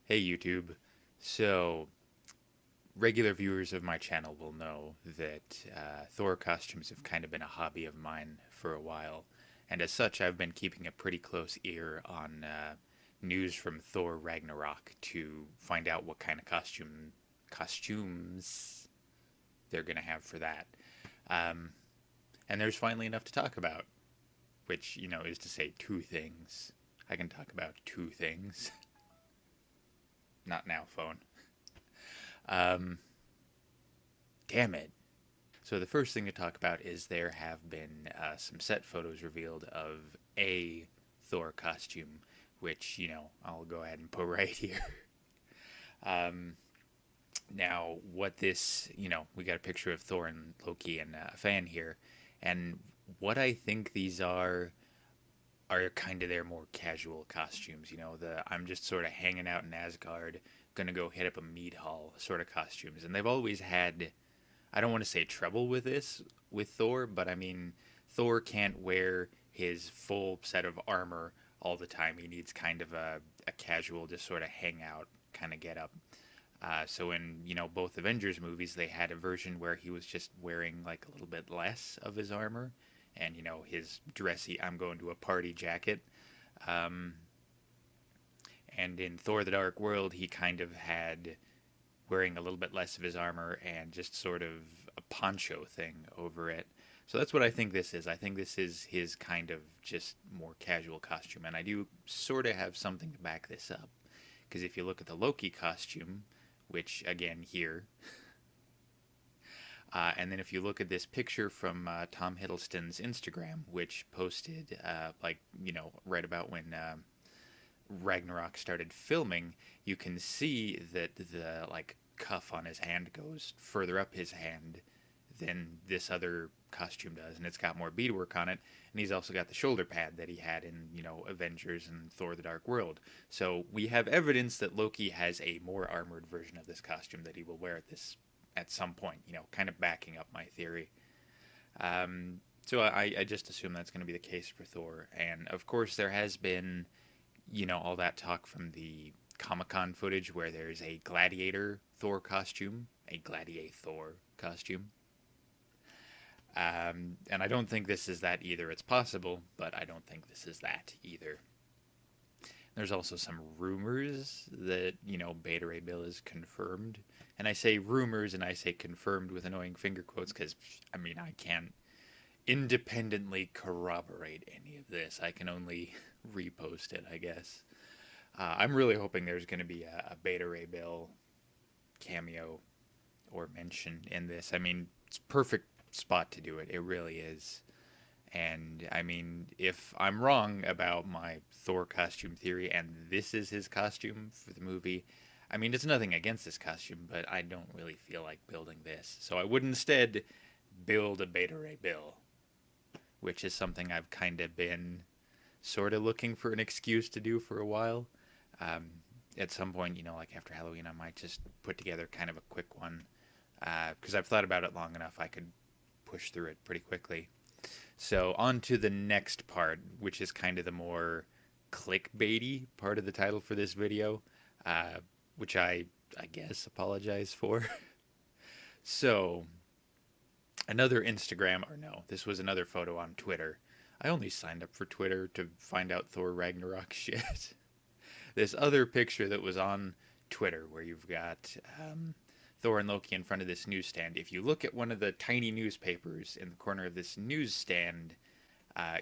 Hey YouTube. So, regular viewers of my channel will know that Thor costumes have kind of been a hobby of mine for a while, and as such, I've been keeping a pretty close ear on news from Thor Ragnarok to find out what kind of costumes they're gonna have for that. Um, and there's finally enough to talk about, which is to say two things. I can talk about two things. Not now, phone. Um, Damn it. So the first thing to talk about is there have been some set photos revealed of a Thor costume, which I'll go ahead and put right here. Um, Now, what this we got a picture of Thor and Loki and a fan here, and what I think these are kind of their more casual costumes. The I'm just sort of hanging out in Asgard, gonna go hit up a mead hall sort of costumes, and they've always had, I don't want to say trouble with this with Thor, but I mean, Thor can't wear his full set of armor all the time. He needs kind of a casual, just sort of hangout kind of get up. So in both Avengers movies, they had a version where he was just wearing like a little bit less of his armor, and his dressy "I'm going to a party" jacket. Um, and in Thor: The Dark World, he kind of had wearing a little bit less of his armor and just sort of a poncho thing over it. So that's what I think this is. I think this is his kind of just more casual costume. And I do sort of have something to back this up. Because if you look at the Loki costume, which again here, and then if you look at this picture from Tom Hiddleston's Instagram, which posted right about when Ragnarok started filming, you can see that the like cuff on his hand goes further up his hand than this other costume does, and it's got more beadwork on it. And he's also got the shoulder pad that he had in Avengers and Thor: The Dark World. So we have evidence that Loki has a more armored version of this costume that he will wear at some point. Kind of backing up my theory. So I just assume that's going to be the case for Thor, and of course there has been all that talk from the Comic Con footage where there's a gladiator Thor costume, a gladiator Thor costume. And I don't think this is that either. It's possible, but I don't think this is that either. There's also some rumors that, Beta Ray Bill is confirmed. And I say rumors and I say confirmed with annoying finger quotes because, I mean, I can't independently corroborate any of this. I can only repost it, I guess. I'm really hoping there's going to be a Beta Ray Bill cameo or mention in this. I mean, it's perfect spot to do it. It really is. And I mean, if I'm wrong about my Thor costume theory and this is his costume for the movie, I mean, it's nothing against this costume, but I don't really feel like building this. So I would instead build a Beta Ray Bill, which is something I've kind of been sort of looking for an excuse to do for a while. Um, at some point, like after Halloween, I might just put together kind of a quick one because I've thought about it long enough. I could push through it pretty quickly. So on to the next part, which is kind of the more clickbaity part of the title for this video, which I guess apologize for. So another Instagram, or no, this was another photo on Twitter. I only signed up for Twitter to find out Thor Ragnarok shit. This other picture that was on Twitter where you've got Thor and Loki in front of this newsstand. If you look at one of the tiny newspapers in the corner of this newsstand,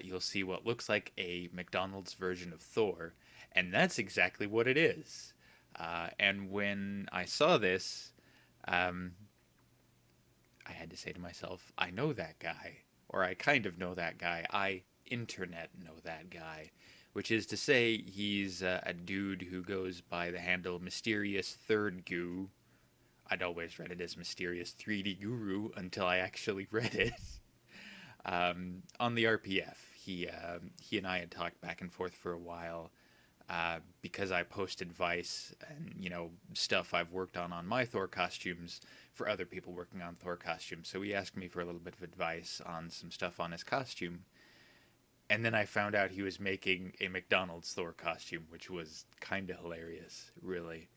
you'll see what looks like a McDonald's version of Thor, and that's exactly what it is. And when I saw this, I had to say to myself, I know that guy, or I kind of know that guy. I internet know that guy, which is to say he's a dude who goes by the handle Mysterious Third Goo. I'd always read it as Mysterious 3D Guru until I actually read it. On the RPF, he and I had talked back and forth for a while because I post advice and stuff I've worked on my Thor costumes for other people working on Thor costumes. So he asked me for a little bit of advice on some stuff on his costume, And then I found out he was making a McDonald's Thor costume, which was kind of hilarious, really.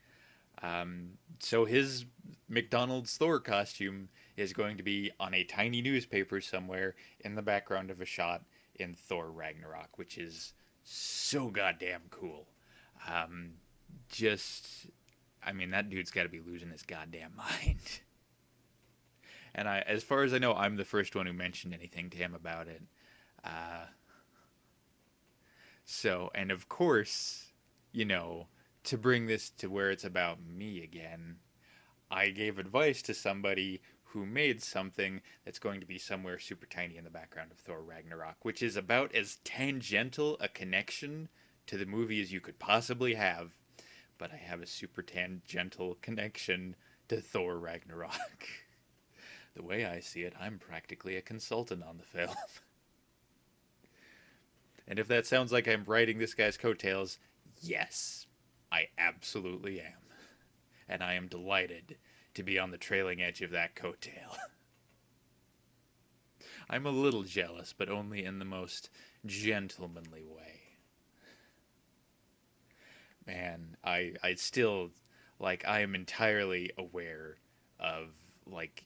So his McDonald's Thor costume is going to be on a tiny newspaper somewhere in the background of a shot in Thor Ragnarok, which is so goddamn cool. Um, just, I mean, that dude's got to be losing his goddamn mind. And as far as I know, I'm the first one who mentioned anything to him about it. Uh, and of course, to bring this to where it's about me again, I gave advice to somebody who made something that's going to be somewhere super tiny in the background of Thor Ragnarok, which is about as tangential a connection to the movie as you could possibly have. But I have a super tangential connection to Thor Ragnarok. The way I see it, I'm practically a consultant on the film. And if that sounds like I'm riding this guy's coattails, yes, I absolutely am. And I am delighted to be on the trailing edge of that coattail. I'm a little jealous, but only in the most gentlemanly way. Man, I still, I am entirely aware of,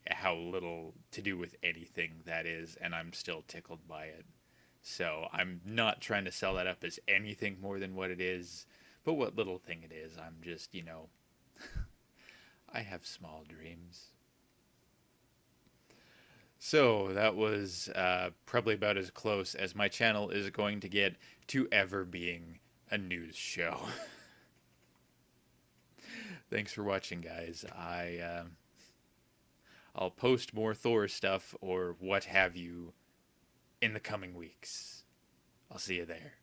how little to do with anything that is, and I'm still tickled by it. So I'm not trying to sell that up as anything more than what it is, but what little thing it is, I'm just, I have small dreams. So that was probably about as close as my channel is going to get to ever being a news show. Thanks for watching, guys. I'll post more Thor stuff or what have you in the coming weeks. I'll see you there.